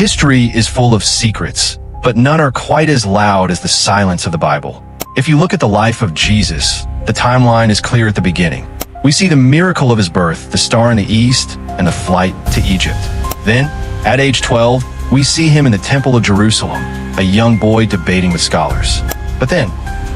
History is full of secrets, but none are quite as loud as the silence of the Bible. If you look at the life of Jesus, the timeline is clear at the beginning. We see the miracle of his birth, the star in the east, and the flight to Egypt. Then, at age 12, we see him in the Temple of Jerusalem, a young boy debating with scholars. But then,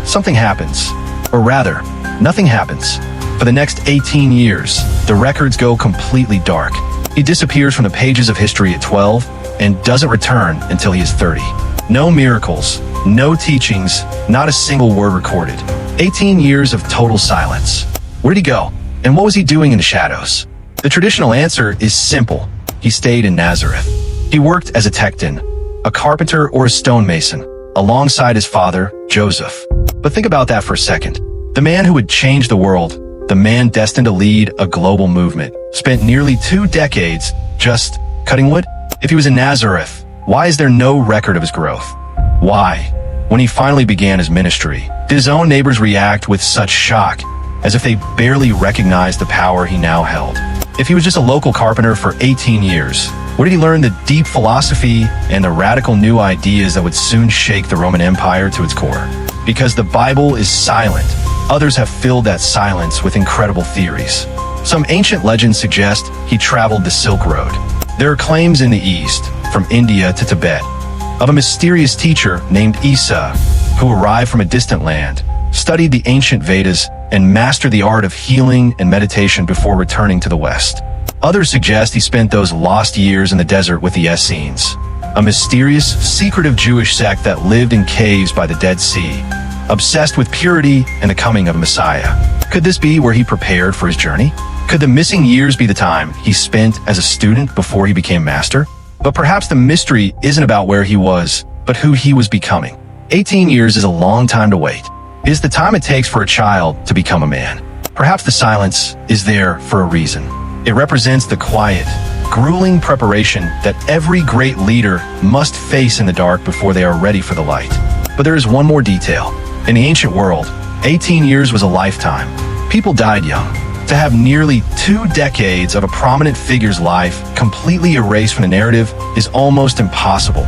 something happens. Or rather, nothing happens. For the next 18 years, the records go completely dark. He disappears from the pages of history at 12 and doesn't return until he is 30. No miracles, no teachings, not a single word recorded. 18 years of total silence. Where'd he go? And what was he doing in the shadows? The traditional answer is simple. He stayed in Nazareth. He worked as a techton, a carpenter or a stonemason, alongside his father, Joseph. But think about that for a second. The man who would change the world, the man destined to lead a global movement, spent nearly 2 decades just cutting wood? If he was in Nazareth, why is there no record of his growth? Why, when he finally began his ministry, did his own neighbors react with such shock, as if they barely recognized the power he now held? If he was just a local carpenter for 18 years, where did he learn the deep philosophy and the radical new ideas that would soon shake the Roman Empire to its core? Because the Bible is silent, others have filled that silence with incredible theories. Some ancient legends suggest he traveled the Silk Road. There are claims in the East, from India to Tibet, of a mysterious teacher named Isa, who arrived from a distant land, studied the ancient Vedas, and mastered the art of healing and meditation before returning to the West. Others suggest he spent those lost years in the desert with the Essenes, a mysterious, secretive Jewish sect that lived in caves by the Dead Sea, obsessed with purity and the coming of a Messiah. Could this be where he prepared for his journey? Could the missing years be the time he spent as a student before he became master? But perhaps the mystery isn't about where he was, but who he was becoming. 18 years is a long time to wait. It is the time it takes for a child to become a man. Perhaps the silence is there for a reason. It represents the quiet, grueling preparation that every great leader must face in the dark before they are ready for the light. But there is one more detail. In the ancient world, 18 years was a lifetime. People died young. To have nearly 2 decades of a prominent figure's life completely erased from the narrative is almost impossible,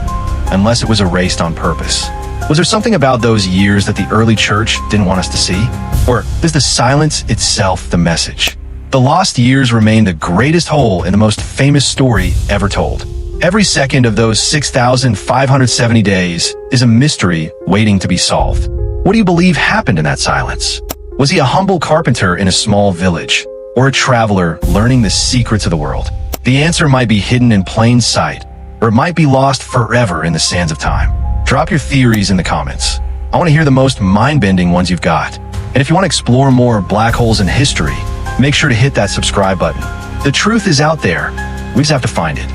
unless it was erased on purpose. Was there something about those years that the early church didn't want us to see? Or is the silence itself the message? The lost years remain the greatest hole in the most famous story ever told. Every second of those 6,570 days is a mystery waiting to be solved. What do you believe happened in that silence? Was he a humble carpenter in a small village, or a traveler learning the secrets of the world? The answer might be hidden in plain sight, or it might be lost forever in the sands of time. Drop your theories in the comments. I want to hear the most mind-bending ones you've got. And if you want to explore more black holes in history, make sure to hit that subscribe button. The truth is out there. We just have to find it.